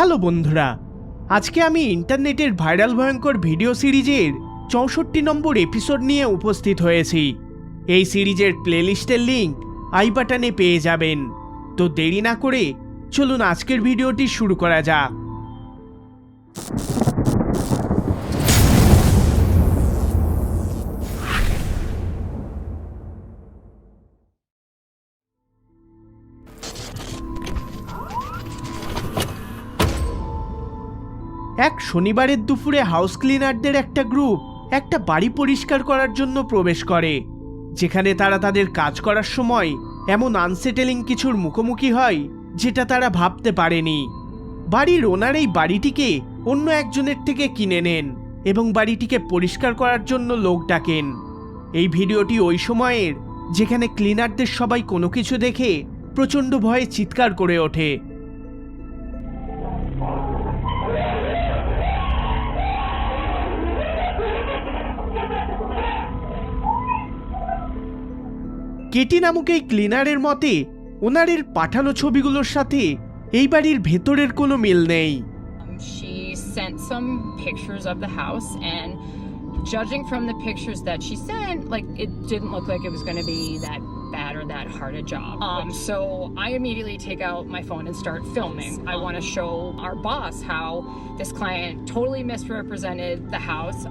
Hello বন্ধুরা, আজকে আমি ইন্টারনেটের ভাইরাল ভয়ঙ্কর ভিডিও সিরিজের 64 নম্বর এপিসোড নিয়ে উপস্থিত হয়েছি। এই সিরিজের প্লেলিস্টের লিঙ্ক আই বাটনে পেয়ে যাবেন। তো দেরি না করে চলুন আজকের ভিডিওটি শুরু করা যাক। এক শনিবারের দুপুরে হাউস ক্লিনারদের একটা গ্রুপ একটা বাড়ি পরিষ্কার করার জন্য প্রবেশ করে, যেখানে তারা তাদের কাজ করার সময় এমন আনসেটেলিং কিছুর মুখোমুখি হয় যেটা তারা ভাবতে পারেনি। বাড়ির ওনার এই বাড়িটিকে অন্য একজনের থেকে কিনে নেন এবং বাড়িটিকে পরিষ্কার করার জন্য লোক ডাকেন। এই ভিডিওটি ওই সময়ের, যেখানে ক্লিনারদের সবাই কোনো কিছু দেখে প্রচণ্ড ভয়ে চিৎকার করে ওঠে। কেটি নামক এই ক্লিনারের মতে ওনারের পাঠানো ছবিগুলোর সাথে এই বাড়ির ভেতরের কোনো মিল নেই। She sent some pictures of the house, and judging from the pictures that she sent, like, it didn't look like it was going to be that bad or that hard a job. So I immediately take out my phone and start filming. I want to show our boss how this client totally misrepresented the house.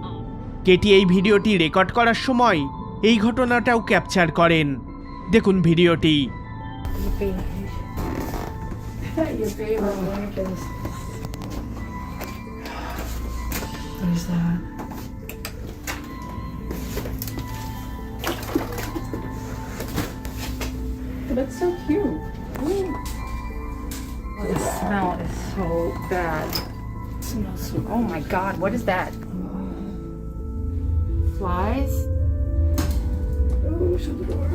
Katie এই ভিডিওটি record করার সময় এই ঘটনাটাও capture করেন। দেখুন ভিডিওটি। What is that? That's so cute. The smell is so bad. It smells so good. Oh my god, what is that? Flies? Oh, shut the door.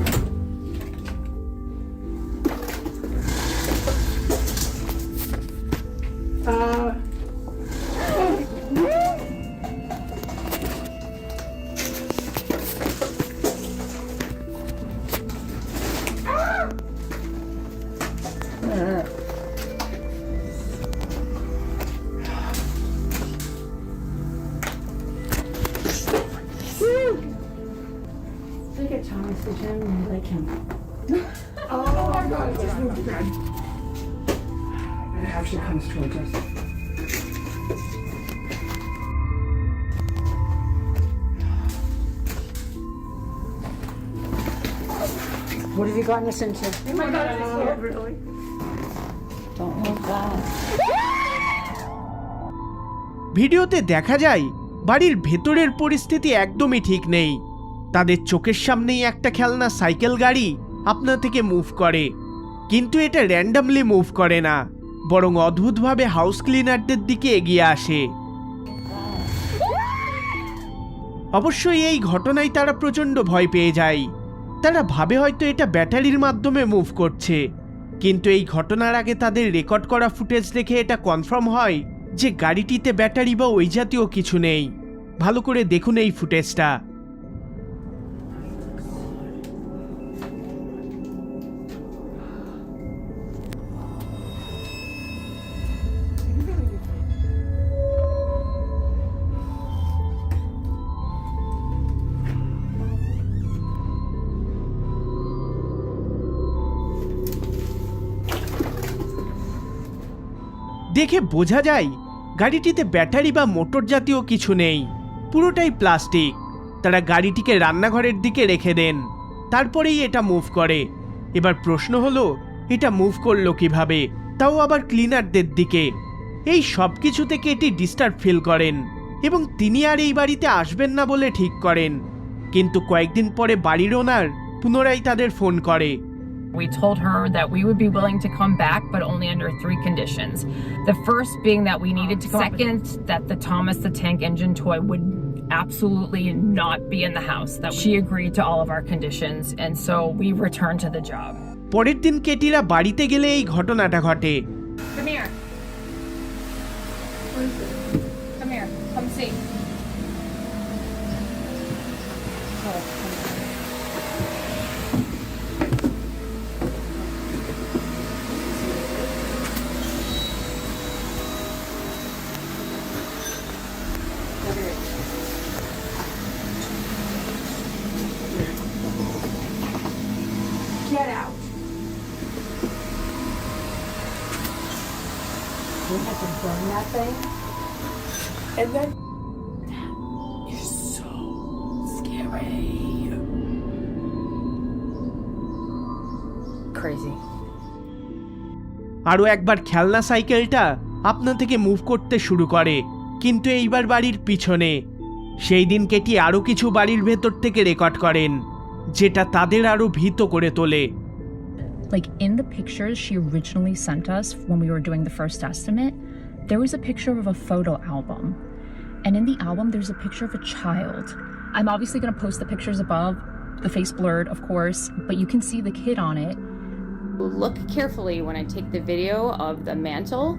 They get Thomas to gym and like him. Oh my god, it's just moved again. It actually comes towards us. What have you gotten us into? Oh my god, it's so really. Don't look that. ভিডিওতে দেখা যায় বাড়ির ভেতরের পরিস্থিতি একদমই ঠিক নেই। তাদের চোখের সামনেই একটা খেলনা সাইকেল গাড়ি আপনা থেকে মুভ করে, কিন্তু এটা র্যান্ডামলি মুভ করে না, বরং অদ্ভুতভাবে হাউস ক্লিনারদের দিকে এগিয়ে আসে। অবশ্যই এই ঘটনায় তারা প্রচণ্ড ভয় পেয়ে যায়। তারা ভাবে হয়তো এটা ব্যাটারির মাধ্যমে মুভ করছে, কিন্তু এই ঘটনার আগে তাদের রেকর্ড করা ফুটেজ দেখে এটা কনফার্ম হয় যে গাড়িটিতে ব্যাটারি বা ওই জাতীয় কিছু নেই। ভালো করে দেখুন এই ফুটেজটা। দেখে বোঝা যায় গাড়িটিতে ব্যাটারি বা মোটর জাতীয় কিছু নেই, পুরোটাই প্লাস্টিক। তারা গাড়িটিকে রান্নাঘরের দিকে রেখে দেন, তারপরেই এটা মুভ করে। এবার প্রশ্ন হলো, এটা মুভ করলো কিভাবে, তাও আবার ক্লিনারদের দিকে? এই সব কিছু থেকে এটি ডিস্টার্ব ফিল করেন এবং তিনি আর এই বাড়িতে আসবেন না বলে ঠিক করেন। কিন্তু কয়েকদিন পরে বাড়ির ওনার পুনরায় তাদের ফোন করে। We told her that we would be willing to come back, but only under 3 conditions. The first being that we needed to second, that the Thomas the Tank Engine toy would absolutely not be in the house. That she agreed to all of our conditions, and so we returned to the job. পরের দিন কেটিরা বাড়িতে গেলে এই ঘটনাটা ঘটে। Come here. Come here. Come see. We had to burn that thing. And then that is so scary. Crazy. আরও একবার খেলনা সাইকেলটা আপনা থেকে মুভ করতে শুরু করে, কিন্তু এইবার বাড়ির পিছনে। সেই দিন কেটি আরও কিছু বাড়ির ভেতর থেকে রেকর্ড করেন, যেটা তাদের আরও ভীত করে তোলে। Like in the pictures she originally sent us when we were doing the first estimate, there was a picture of a photo album. And in the album, there's a picture of a child. I'm obviously going to post the pictures above, the face blurred, of course, but you can see the kid on it. Look carefully when I take the video of the mantle.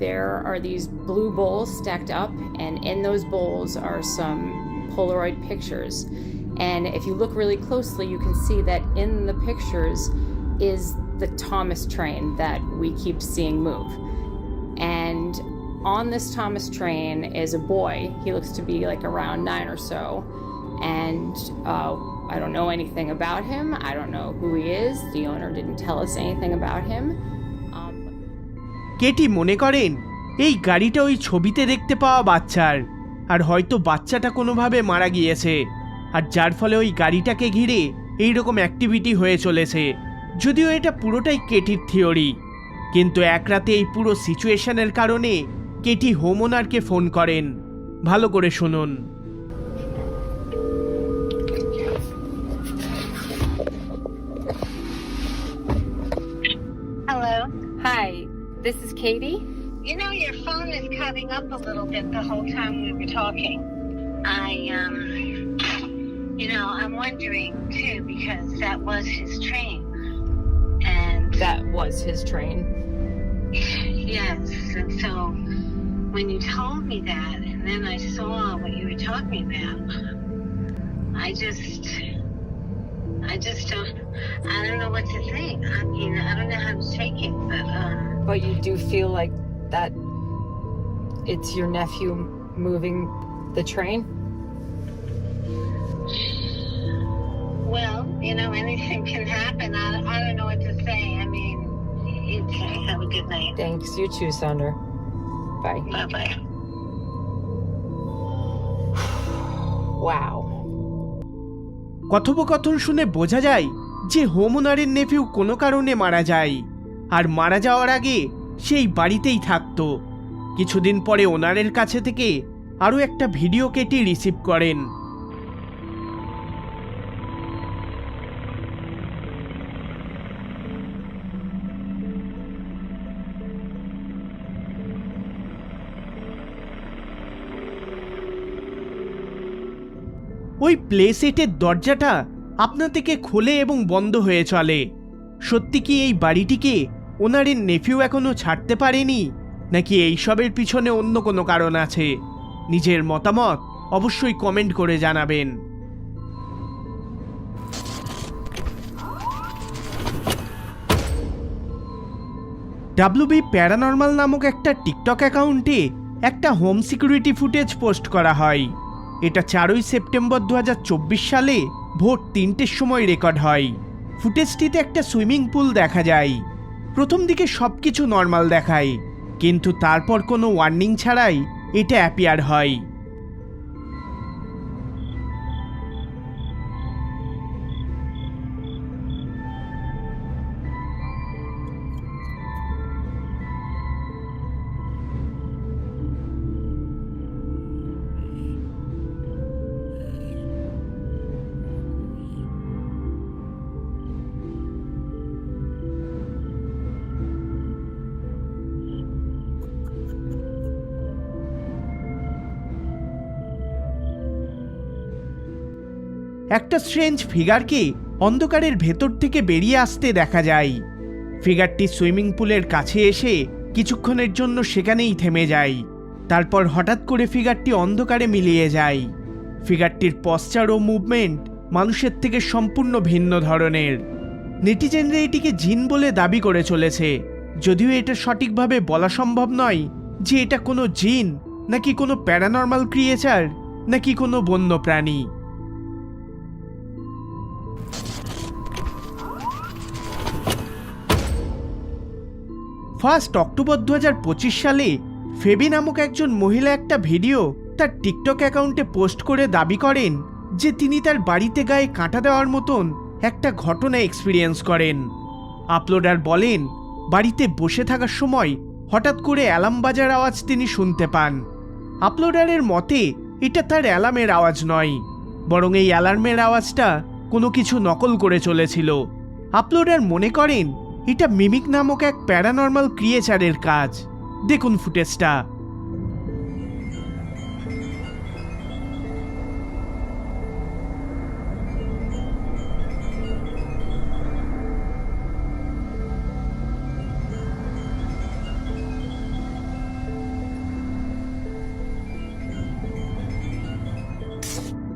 There are these blue bowls stacked up, and in those bowls are some Polaroid pictures. And if you look really closely, you can see that in the pictures is the Thomas train that we keep seeing move. And on this Thomas train is a boy. He looks to be like around 9 or so. And I don't know anything about him. I don't know who he is. The owner didn't tell us anything about him. Katie মনে করেন এই গাড়িটা ওই ছবিতে দেখতে পাওয়া বাচ্চার, আর হয়তো বাচ্চাটা কোনোভাবে মারা গিয়েছে, আর যার ফলে ওই গাড়িটাকে ঘিরে এইরকম অ্যাক্টিভিটি হয়ে চলেছে। যদিও এটা পুরোটাই কেটির থিওরি, কিন্তু এক রাতে এই পুরো সিচুয়েশনের কারণে কেটি হোম ওনারকে ফোন করেন। ভালো করে শুনুন। Hello. Hi, this is Katie. You know, your phone is cutting up a little bit the whole time we were talking. I'm wondering too, because that was his train. And That was his train. yes, and so when you told me that, and then I saw what you were talking about, I don't know what to think. I mean, I don't know how to take it, But you do feel like that it's your nephew moving the train? well, anything can happen. I don't know what to say. I mean, have a good night. Thanks, you too, Sandra. Bye. Bye-bye. Wow. কথোপকথন শুনে বোঝা যায় যে home ওনারের Nephew কোনো কারণে মারা যায়, আর মারা যাওয়ার আগে সেই বাড়িতেই থাকতো। কিছুদিন পরে ওনারের কাছে থেকে আরও একটা ভিডিও কেটি রিসিভ করেন। ওই প্লে সেটের দরজাটা আপনা থেকে খোলে এবং বন্ধ হয়ে চলে। সত্যি কি এই বাড়িটিকে ওনারের নেফিউ এখনো ছাড়তে পারেনি, নাকি এইসবের পিছনে অন্য কোনো কারণ আছে? নিজের মতামত অবশ্যই কমেন্ট করে জানাবেন। WB প্যারানর্মাল নামক একটা টিকটক অ্যাকাউন্টে একটা হোম সিকিউরিটি ফুটেজ পোস্ট করা হয়। এটা 4ই সেপ্টেম্বর 2024 সালে ভোর 3টের সময় রেকর্ড হয়। ফুটেজটিতে একটা সুইমিং পুল দেখা যায়। প্রথম দিকে সব কিছু নর্মাল দেখায়, কিন্তু তারপর কোনো ওয়ার্নিং ছাড়াই এটা অ্যাপিয়ার হয়। একটা স্ট্রেঞ্জ ফিগারকে অন্ধকারের ভেতর থেকে বেরিয়ে আসতে দেখা যায়। ফিগারটি সুইমিং পুলের কাছে এসে কিছুক্ষণের জন্য সেখানেই থেমে যায়। তারপর হঠাৎ করে ফিগারটি অন্ধকারে মিলিয়ে যায়। ফিগারটির পশ্চার ও মুভমেন্ট মানুষের থেকে সম্পূর্ণ ভিন্ন ধরনের। নেটিজেনরা এটিকে জিন বলে দাবি করে চলেছে, যদিও এটা সঠিকভাবে বলা সম্ভব নয় যে এটা কোনো জিন, নাকি কোনো প্যারানর্মাল ক্রিয়েচার, নাকি কোনো বন্য প্রাণী। 1 অক্টোবর 2025 সালে ফেবি নামক একজন মহিলা একটা ভিডিও তার টিকটক অ্যাকাউন্টে পোস্ট করে দাবি করেন যে তিনি তার বাড়িতে গায়ে কাঁটা দেওয়ার মতন একটা ঘটনা এক্সপিরিয়েন্স করেন। আপলোডার বলেন বাড়িতে বসে থাকার সময় হঠাৎ করে অ্যালার্ম বাজার আওয়াজ তিনি শুনতে পান। আপলোডারের মতে এটা তার অ্যালার্মের আওয়াজ নয়, বরং এই অ্যালার্মের আওয়াজটা কোনো কিছু নকল করে চলেছিল। আপলোডার মনে করেন এটা মিমিক নামক এক প্যারানর্মাল ক্রিয়েচারের কাজ। দেখুন ফুটেজটা।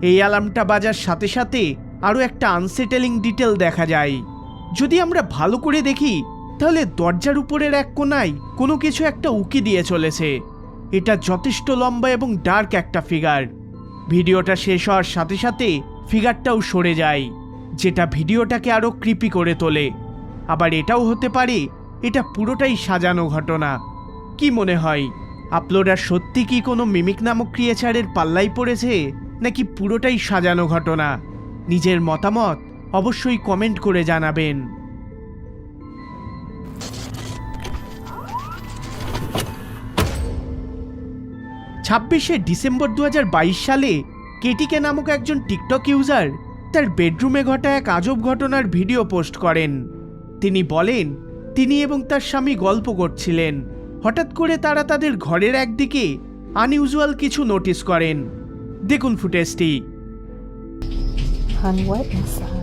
এই অ্যালার্মটা বাজার সাথে সাথে আরও একটা আনসেটেলিং ডিটেল দেখা যায়। যদি আমরা ভালো করে দেখি তাহলে দরজার উপরের এক কোণায় কোনো কিছু একটা উকি দিয়ে চলেছে। এটা যথেষ্ট লম্বা এবং ডার্ক একটা ফিগার। ভিডিওটা শেষ হওয়ার সাথে সাথে ফিগারটাও সরে যায়, যেটা ভিডিওটাকে আরও ক্রিপি করে তোলে। আবার এটাও হতে পারে এটা পুরোটাই সাজানো ঘটনা। কি মনে হয়, আপলোডার সত্যি কি কোনো মিমিক নামক ক্রিয়েচারের পাল্লাই পড়েছে, নাকি পুরোটাই সাজানো ঘটনা? নিজের মতামত অবশ্যই কমেন্ট করে জানাবেন। 26শে ডিসেম্বর 2022 সালে কেটিকে নামক একজন টিকটক ইউজার তার বেডরুমে ঘটা এক আজব ঘটনার ভিডিও পোস্ট করেন। তিনি বলেন তিনি এবং তার স্বামী গল্প করছিলেন। হঠাৎ করে তারা তাদের ঘরের একদিকে আনইউজুয়াল কিছু নোটিস করেন। দেখুন ফুটেজটি। Honey, what is that?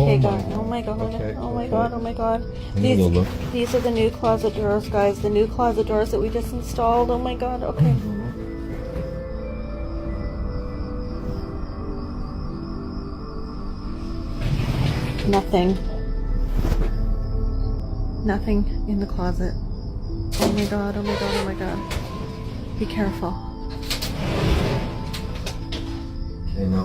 Okay, God. Oh my God. Okay, Oh my okay. God. Oh my God. Let me go look. These are the new closet doors, guys. The new closet doors that we just installed. Oh my God. Okay. Nothing. Nothing in the closet. Oh my God. Oh my God. Oh my God. Be careful. Okay, no.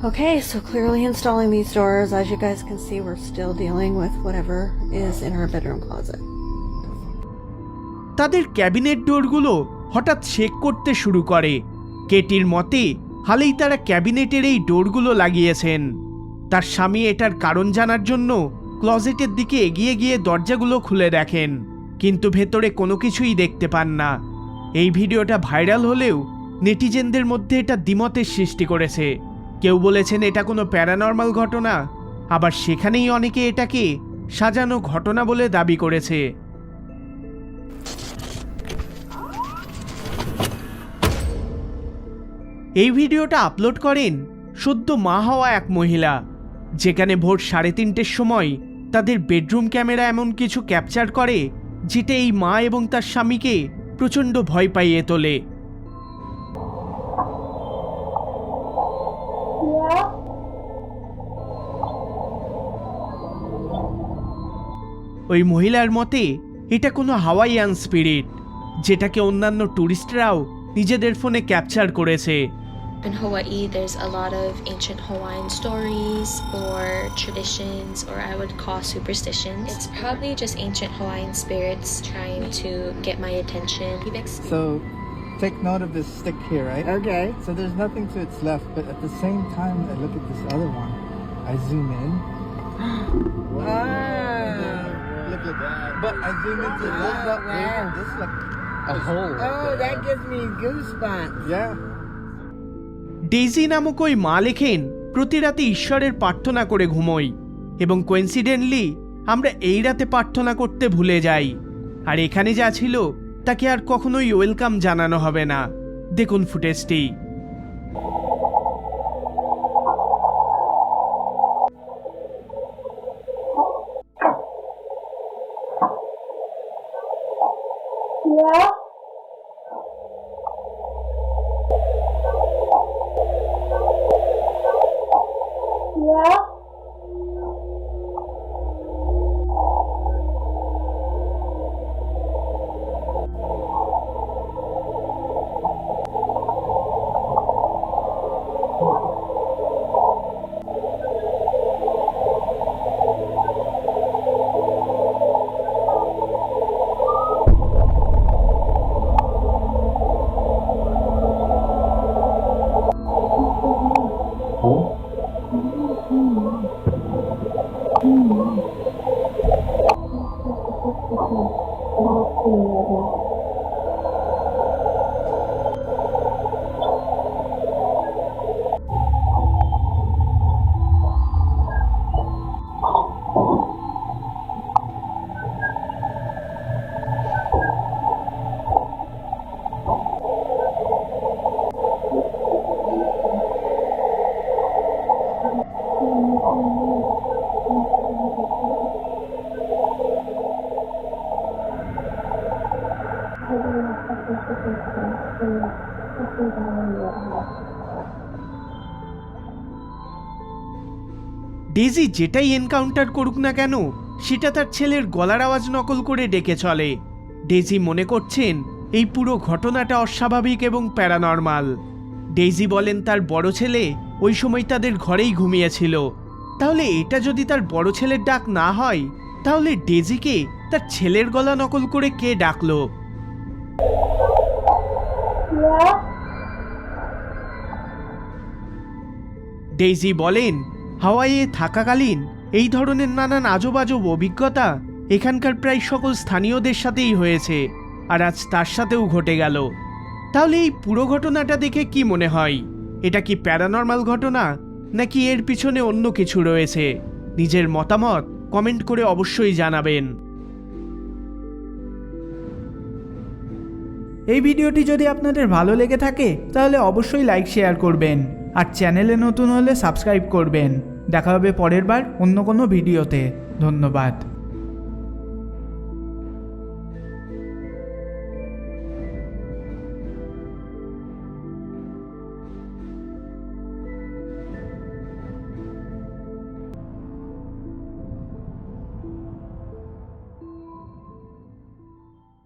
Okay, so clearly installing these doors, as you guys can see, we're still dealing with whatever is in our bedroom closet. তাদের cabinet ডোরগুলো হঠাৎ shake করতে শুরু করে। কেটির মতে হালেই তারা ক্যাবিনেটের এই ডোরগুলো লাগিয়েছেন। তার স্বামী এটার কারণ জানার জন্য ক্লজেটের দিকে এগিয়ে গিয়ে দরজাগুলো খুলে দেখেন, কিন্তু ভেতরে কোনো কিছুই দেখতে পান না। এই ভিডিওটা ভাইরাল হলেও নেটিজেনদের মধ্যে এটা দ্বিমতের সৃষ্টি করেছে। কেউ বলেছেন এটা কোনো প্যারানর্মাল ঘটনা, আবার সেখানেই অনেকে এটাকে সাজানো ঘটনা বলে দাবি করেছে। এই ভিডিওটা আপলোড করেন সদ্য মা হওয়া এক মহিলা, যেখানে ভোর 3:30টার সময় তাদের বেডরুম ক্যামেরা এমন কিছু ক্যাপচার করে যেটা এই মা এবং তার স্বামীকে প্রচণ্ড ভয় পাইয়ে তোলে। ওই মহিলার মতে এটা কোনো হাওয়াইয়ান স্পিরিট, যেটাকে অন্যান্য টুরিস্টরাও নিজেদের ফোনে ক্যাপচার করেছে। In Hawaii, there's a lot of ancient Hawaiian stories or traditions, or I would call superstitions. It's probably just ancient Hawaiian spirits trying to get my attention. So take note of this stick here, right? Okay. So there's nothing to its left, but at the same time, I look at this other one. I zoom in. Look at that. But I zoom into this. This is like a hole. Oh, that gives me goosebumps. Yeah. Daisy নামক ওই মা লেখেন প্রতি রাতে ঈশ্বরের প্রার্থনা করে ঘুমোই, এবং কোইন্সিডেন্টলি আমরা এই রাতে প্রার্থনা করতে ভুলে যাই, আর এখানে যা ছিল তাকে আর কখনোই ওয়েলকাম জানানো হবে না। দেখুন ফুটেজটি। ডেজি যেটাই এনকাউন্টার করুক না কেন সেটা তার ছেলের গলার আওয়াজ নকল করে ডেকে চলে। ডেজি মনে করছেন এই পুরো ঘটনাটা অস্বাভাবিক এবং প্যারানর্মাল। ডেজি বলেন তার বড় ছেলে ওই সময় তাদের ঘরেই ঘুমিয়েছিল। তাহলে এটা যদি তার বড় ছেলের ডাক না হয়, তাহলে ডেজিকে তার ছেলের গলা নকল করে কে ডাকলো? ডেজি বলেন হাওয়াইয়ে থাকাকালীন এই ধরনের নানান আজব আজব অভিজ্ঞতা এখানকার প্রায় সকল স্থানীয়দের সাথেই হয়েছে, আর আজ তার সাথেও ঘটে গেল। তাহলে এই পুরো ঘটনাটা দেখে কি মনে হয়? এটা কি প্যারানর্মাল ঘটনা, নাকি এর পিছনে অন্য কিছু রয়েছে? নিজের মতামত কমেন্ট করে অবশ্যই জানাবেন। এই ভিডিওটি যদি আপনাদের ভালো লেগে থাকে তাহলে অবশ্যই লাইক শেয়ার করবেন, আর চ্যানেলে নতুন হলে সাবস্ক্রাইব করবেন। দেখা হবে পরের বার অন্য কোনো ভিডিওতে। ধন্যবাদ।